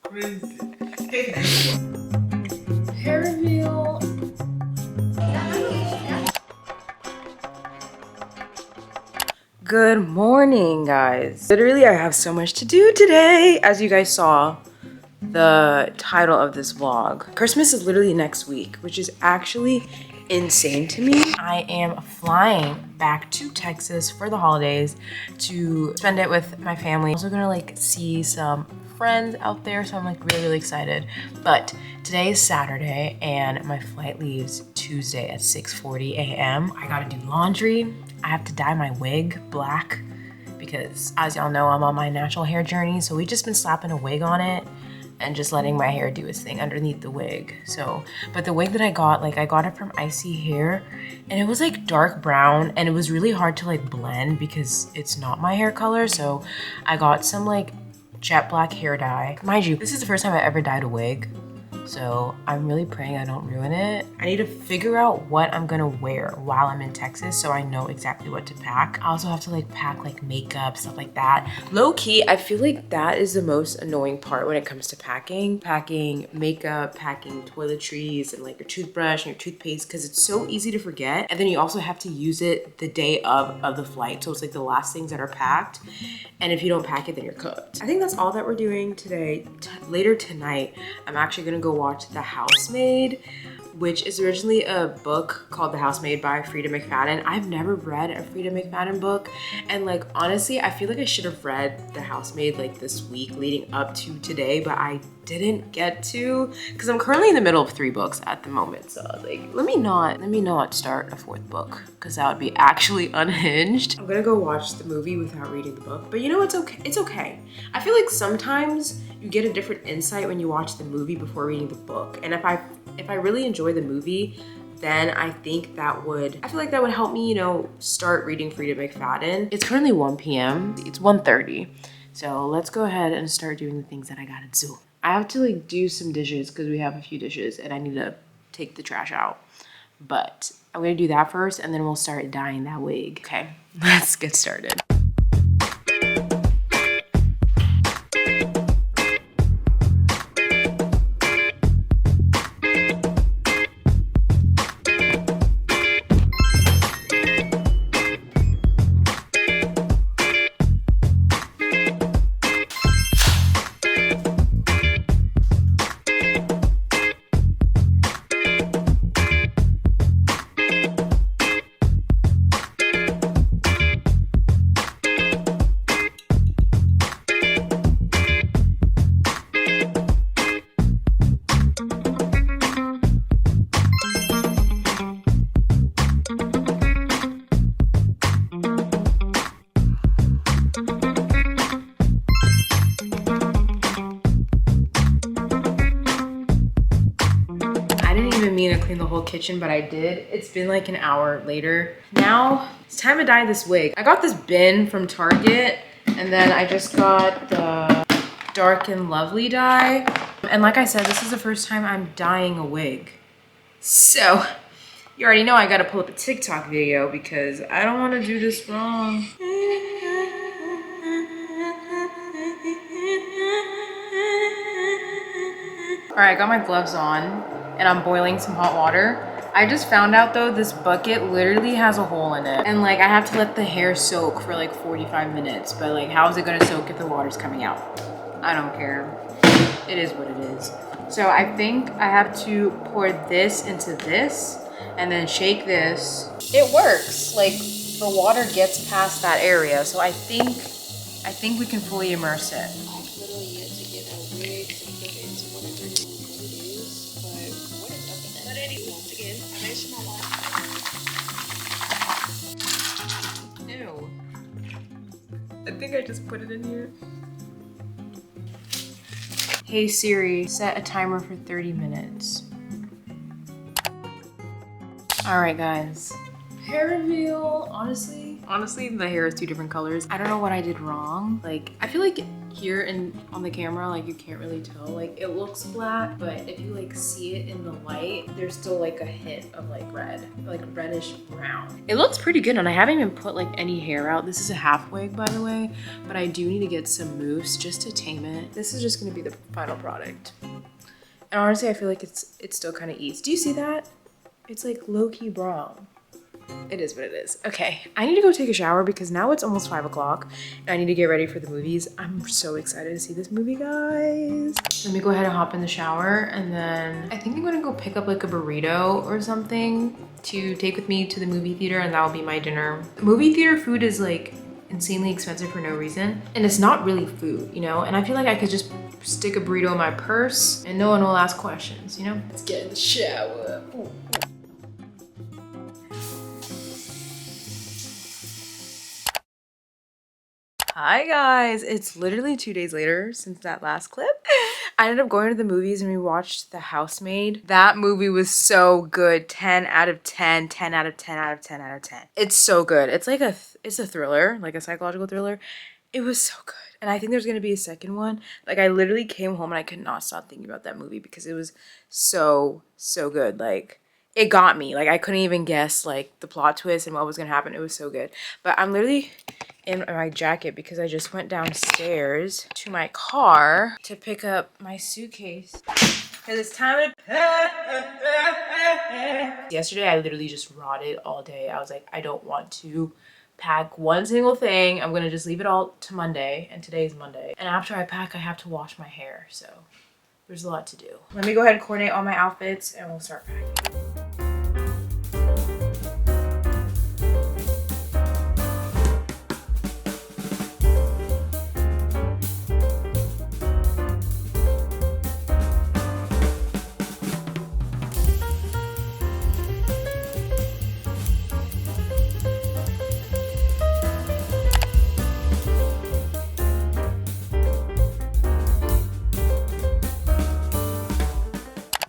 Hair reveal. Good morning, guys. Literally, I have so much to do today. As you guys saw, the title of this vlog. Christmas is literally next week, which is actually insane to me. I am flying back to Texas for the holidays to spend it with my family. I'm also gonna like see some friends out there, so I'm like really excited. But today is Saturday and my flight leaves Tuesday at 6:40 a.m. I gotta do laundry. I have to dye my wig black because, as y'all know, I'm on my natural hair journey, so we've just been slapping a wig on it and just letting my hair do its thing underneath the wig. So, but the wig that I got, like I got it from Icy Hair and it was like dark brown and it was really hard to like blend because it's not my hair color. So I got some like jet black hair dye. Mind you, this is the first time I ever dyed a wig. So I'm really praying I don't ruin it. I need to figure out what I'm gonna wear while I'm in Texas so I know exactly what to pack. I also have to like pack like makeup, stuff like that. Low key, I feel like that is the most annoying part when it comes to packing. Packing makeup, packing toiletries and like your toothbrush and your toothpaste because it's so easy to forget. And then you also have to use it the day of the flight. So it's like the last things that are packed. And if you don't pack it, then you're cooked. I think that's all that we're doing today. Later tonight, I'm actually gonna go watch The Housemaid, which is originally a book called The Housemaid by Frida McFadden. I've never read a Frida McFadden book. And like, honestly, I feel like I should have read The Housemaid like this week leading up to today, but I didn't get to because I'm currently in the middle of 3 books at the moment. So like, let me not start a 4th book because that would be actually unhinged. I'm gonna go watch the movie without reading the book, but you know, it's okay. It's okay. I feel like sometimes you get a different insight when you watch the movie before reading the book. And if I really enjoy the movie, then I think I feel like that would help me, you know, start reading Frida McFadden. It's currently 1 p.m. It's 1:30. So let's go ahead and start doing the things that I gotta do. I have to like do some dishes because we have a few dishes and I need to take the trash out. But I'm gonna do that first and then we'll start dyeing that wig. Okay, let's get started. To clean the whole kitchen, but I did. It's been like an hour later. Now it's time to dye this wig. I got this bin from Target and then I just got the Dark and Lovely dye. And like I said, this is the first time I'm dyeing a wig. So you already know I gotta pull up a TikTok video because I don't want to do this wrong. All right, I got my gloves on and I'm boiling some hot water. I just found out though, this bucket literally has a hole in it. And like, I have to let the hair soak for like 45 minutes, but like, how is it gonna soak if the water's coming out? I don't care. It is what it is. So I think I have to pour this into this and then shake this. It works, like the water gets past that area. So I think we can fully immerse it. Ew. I think I just put it in here. Hey Siri, set a timer for 30 minutes. All right, guys. Hair reveal, honestly, the hair is 2 different colors. I don't know what I did wrong. Like, I feel like here on the camera, like you can't really tell, like it looks black, but if you like see it in the light, there's still like a hint of like red, like reddish brown. It looks pretty good, and I haven't even put like any hair out. This is a half wig, by the way, but I do need to get some mousse just to tame it. This is just gonna be the final product. And honestly, I feel like it's still kind of easy. Do you see that? It's like low-key brown. It is what it is. Okay, I need to go take a shower because now it's almost 5 o'clock and I need to get ready for the movies. I'm so excited to see this movie, guys. Let me go ahead and hop in the shower, and then I think I'm gonna go pick up like a burrito or something to take with me to the movie theater, and that'll be my dinner. Movie theater food is like insanely expensive for no reason, and it's not really food, you know? And I feel like I could just stick a burrito in my purse and no one will ask questions, you know? Let's get in the shower. Ooh. Hi guys, it's literally 2 days later since that last clip. I ended up going to the movies and we watched The Housemaid. That movie was so good. 10 out of 10, 10 out of 10 out of 10 out of 10. It's so good. It's like it's a thriller, like a psychological thriller. It was so good. And I think there's gonna be a second one. Like I literally came home and I could not stop thinking about that movie because it was so good. Like it got me. Like I couldn't even guess like the plot twist and what was gonna happen. It was so good. But I'm literally in my jacket because I just went downstairs to my car to pick up my suitcase because it's time to pack. Yesterday I literally just rotted all day. I was like, I don't want to pack one single thing. I'm gonna just leave it all to Monday, and today's Monday. And after I pack, I have to wash my hair, so there's a lot to do. Let me go ahead and coordinate all my outfits and we'll start packing.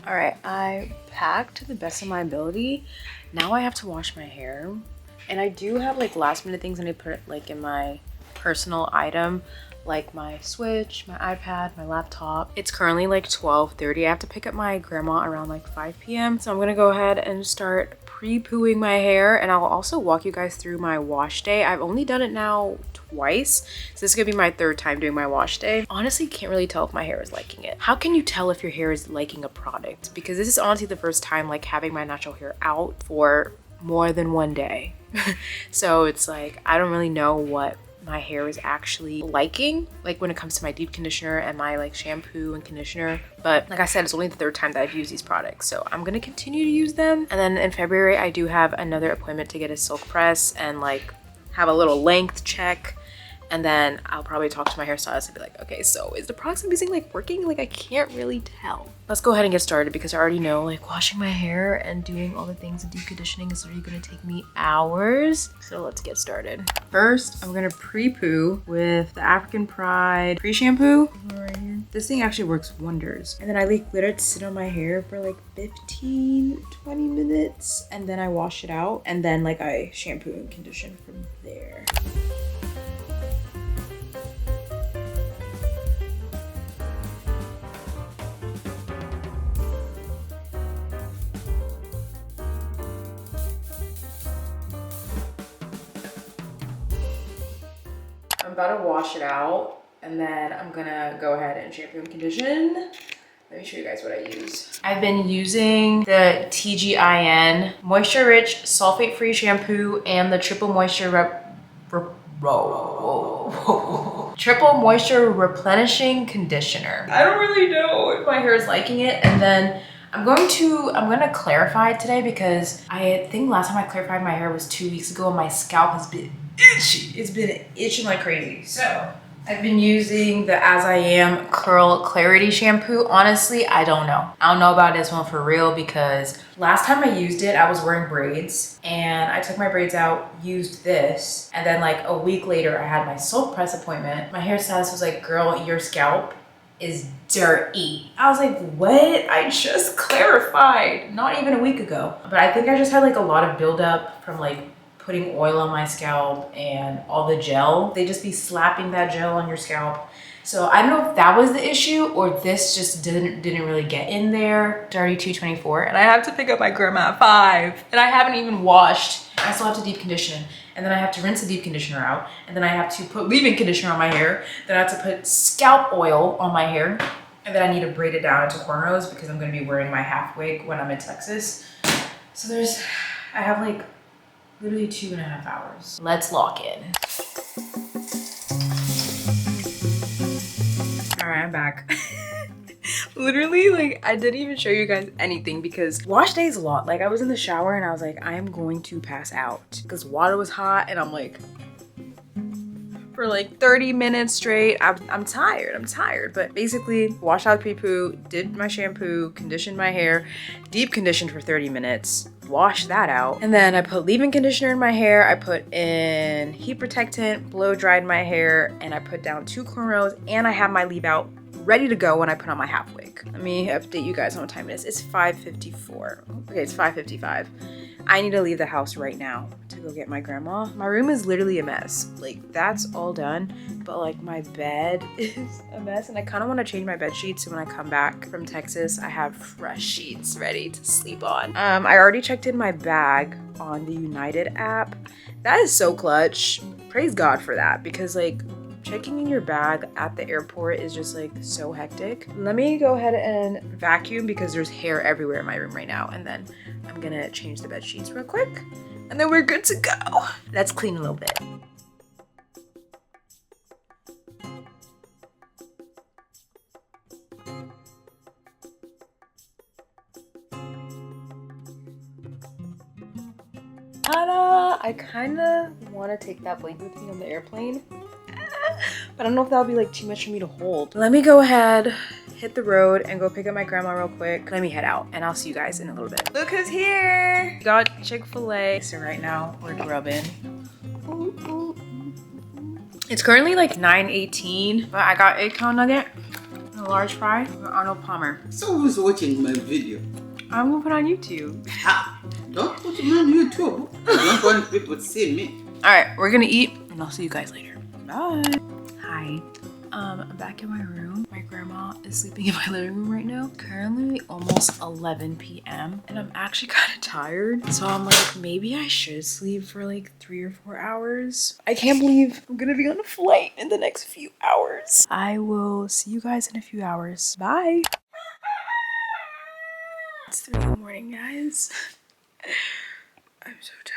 All right, I packed to the best of my ability. Now I have to wash my hair. And I do have like last minute things I need to put like in my personal item, like my Switch, my iPad, my laptop. It's currently like 12:30. I have to pick up my grandma around like 5 p.m. So I'm gonna go ahead and start pre-pooing my hair, and I'll also walk you guys through my wash day. I've only done it now twice, so this is gonna be my third time doing my wash day. Honestly, can't really tell if my hair is liking it. How can you tell if your hair is liking a product? Because this is honestly the first time like having my natural hair out for more than one day. So it's like I don't really know what my hair is actually liking, like when it comes to my deep conditioner and my like shampoo and conditioner. But like I said, it's only the third time that I've used these products, so I'm gonna continue to use them. And then in February I do have another appointment to get a silk press and like have a little length check, and then I'll probably talk to my hairstylist and be like, okay, so is the products I'm using like working? Like I can't really tell. Let's go ahead and get started because I already know like washing my hair and doing all the things and deep conditioning is literally gonna take me hours. So let's get started. First, I'm gonna pre-poo with the African Pride pre-shampoo right here. This thing actually works wonders. And then I let it sit on my hair for like 15, 20 minutes, and then I wash it out, and then like I shampoo and condition from there. I'm about to wash it out, and then I'm gonna go ahead and shampoo and condition. Let me show you guys what I use. I've been using the TGIN Moisture Rich Sulfate Free Shampoo and the Triple Moisture Triple Moisture Replenishing Conditioner. I don't really know if my hair is liking it. And then I'm gonna clarify it today because I think last time I clarified my hair was 2 weeks ago and my scalp has been itchy. It's been itching like crazy. So I've been using the As I Am Curl Clarity Shampoo. Honestly, I don't know. I don't know about this one for real because last time I used it, I was wearing braids and I took my braids out, used this, and then like a week later, I had my silk press appointment. My hairstylist was like, girl, your scalp is dirty. I was like, what? I just clarified not even a week ago. But I think I just had like a lot of buildup from like putting oil on my scalp and all the gel. They just be slapping that gel on your scalp So I don't know if that was the issue or this just didn't really get in there. It's already 2:24 and I have to pick up my grandma at 5 and I haven't even washed. I still have to deep condition and then I have to rinse the deep conditioner out and then I have to put leave-in conditioner on my hair. Then I have to put scalp oil on my hair and then I need to braid it down into cornrows because I'm going to be wearing my half wig when I'm in Texas. So I have like literally 2.5 hours. Let's lock in. All right, I'm back. Literally, like, I didn't even show you guys anything because wash day is a lot. Like, I was in the shower and I was like, I am going to pass out because water was hot and I'm like, for like 30 minutes straight, I'm tired. But basically, washed out pre-poo, did my shampoo, conditioned my hair, deep conditioned for 30 minutes, washed that out. And then I put leave-in conditioner in my hair, I put in heat protectant, blow dried my hair, and I put down 2 cornrows, and I have my leave out ready to go when I put on my half wig. Let me update you guys on what time it is. It's 5:54. Okay, it's 5:55. I need to leave the house right now to go get my grandma. My room is literally a mess. Like, that's all done, but like my bed is a mess and I kind of want to change my bed sheets so when I come back from Texas, I have fresh sheets ready to sleep on. I already checked in my bag on the United app. That is so clutch. Praise God for that because like checking in your bag at the airport is just like so hectic. Let me go ahead and vacuum because there's hair everywhere in my room right now. And then I'm gonna change the bed sheets real quick and then we're good to go. Let's clean a little bit. Ta-da! I kinda wanna take that blanket with me on the airplane. But I don't know if that'll be like too much for me to hold. Let me go ahead, hit the road and go pick up my grandma real quick. Let me head out and I'll see you guys in a little bit. Look who's here. Got Chick-fil-A. So right now we're grubbing. It's currently like 9:18, but I got 8-count nugget and a large fry with Arnold Palmer. So who's watching my video? I'm gonna put it on YouTube. Ha! Don't put me on YouTube. I don't want people to see me. All right, we're gonna eat and I'll see you guys later. Bye. Hi. I'm back in my room. My grandma is sleeping in my living room right now. Currently almost 11 p.m. and I'm actually kind of tired. So I'm like, maybe I should sleep for like 3 or 4 hours. I can't believe I'm gonna be on a flight in the next few hours. I will see you guys in a few hours. Bye. It's 3 in the morning, guys. I'm so tired.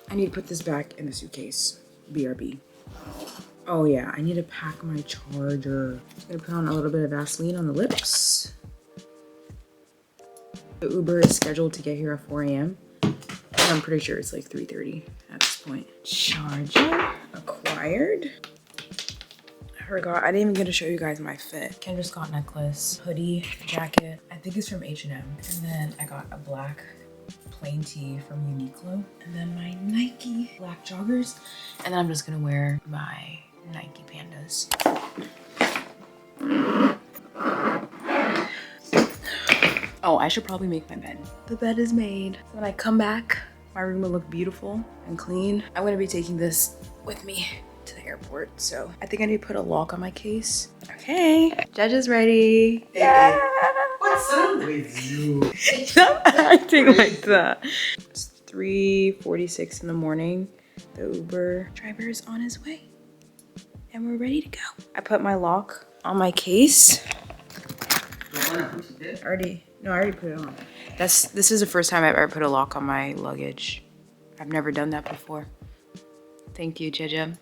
I need to put this back in the suitcase. BRB. Oh yeah, I need to pack my charger. I'm gonna put on a little bit of Vaseline on the lips. The Uber is scheduled to get here at 4 a.m. I'm pretty sure it's like 3:30 at this point. Charger acquired. I forgot, I didn't even get to show you guys my fit. Kendra Scott necklace, hoodie, jacket. I think it's from H&M. And then I got a black plain tee from Uniqlo, and then my Nike black joggers, and then I'm just gonna wear my Nike Pandas. Oh, I should probably make my bed. The bed is made. When I come back, my room will look beautiful and clean. I'm gonna be taking this with me to the airport, so I think I need to put a lock on my case. Okay, Judge is ready. Yeah. What's wrong with you? Stop acting like that. It's 3:46 in the morning. The Uber driver is on his way and we're ready to go. I put my lock on my case. I already put it on. This is the first time I've ever put a lock on my luggage. I've never done that before. Thank you, Jejem.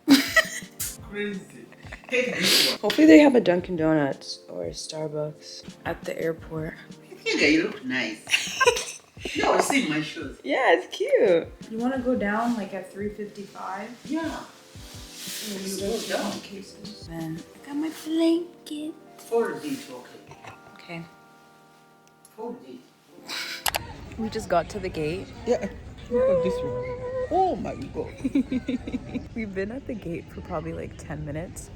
Crazy. Take this one. Hopefully they have a Dunkin' Donuts or a Starbucks at the airport. I think I look nice. You always see my shoes. Yeah, it's cute. You want to go down like at 3:55? Yeah. And You go down. Cases. Then I got my blanket. 4 days, okay. Okay. 4 days. We just got to the gate. Yeah. Look at this one. Oh my god. We've been at the gate for probably like 10 minutes.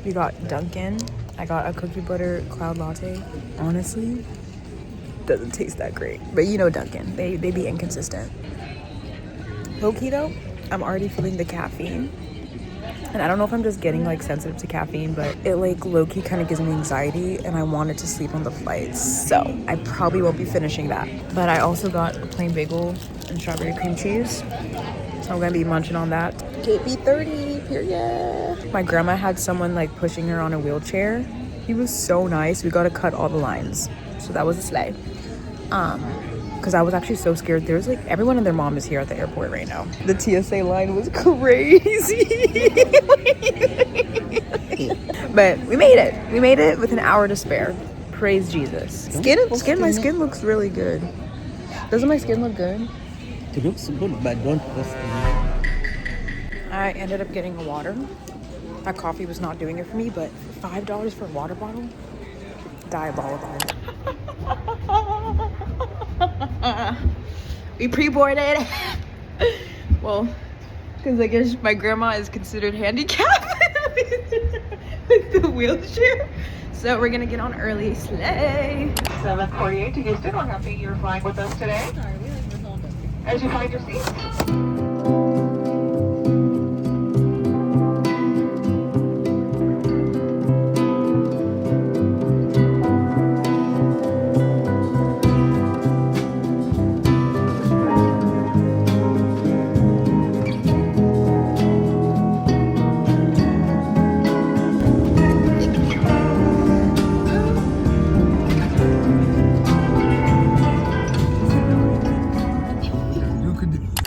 We got Dunkin'. I got a cookie butter cloud latte. Honestly, doesn't taste that great. But you know Dunkin', they be inconsistent. Low-key though, I'm already feeling the caffeine. And I don't know if I'm just getting like sensitive to caffeine, but it like low-key kind of gives me anxiety and I wanted to sleep on the flights. So I probably won't be finishing that. But I also got a plain bagel and strawberry cream cheese. So I'm gonna be munching on that. KP30, period. My grandma had someone like pushing her on a wheelchair. He was so nice. We got to cut all the lines. So that was a slay. Because I was actually so scared. There's like everyone and their mom is here at the airport right now. The TSA line was crazy. But we made it. We made it with an hour to spare. Praise Jesus. My skin looks really good. Doesn't my skin look good? It looks good, but don't post it. I ended up getting a water. That coffee was not doing it for me, but $5 for a water bottle? Diabolical. We pre-boarded. Well, because I guess my grandma is considered handicapped with the wheelchair. So we're gonna get on early. Slay. 748 to Houston. We're happy you're flying with us today. As you find your seats.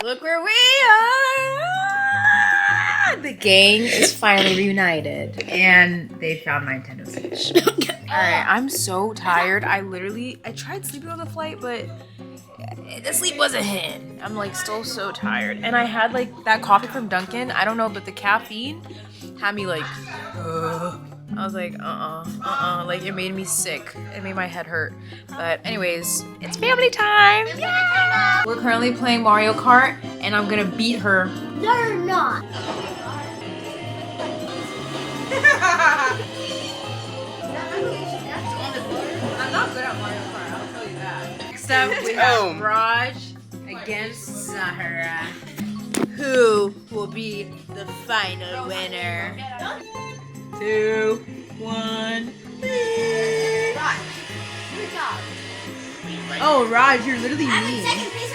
Look where we are! The gang is finally reunited. And they found my Nintendo Switch. Alright, I'm so tired. I tried sleeping on the flight, but the sleep wasn't hitting. I'm like still so tired. And I had like that coffee from Dunkin'. I don't know, but the caffeine had me like, I was like, like it made me sick. It made my head hurt. But anyways, it's family time. Yeah! We're currently playing Mario Kart and I'm gonna beat her. No, you're not. I'm not good at Mario Kart, I'll tell you that. Next up, we have Raj against Zahara. Who will be the final winner? 2, 1. Good job. Oh, Raj, you're literally I'm in mean. second place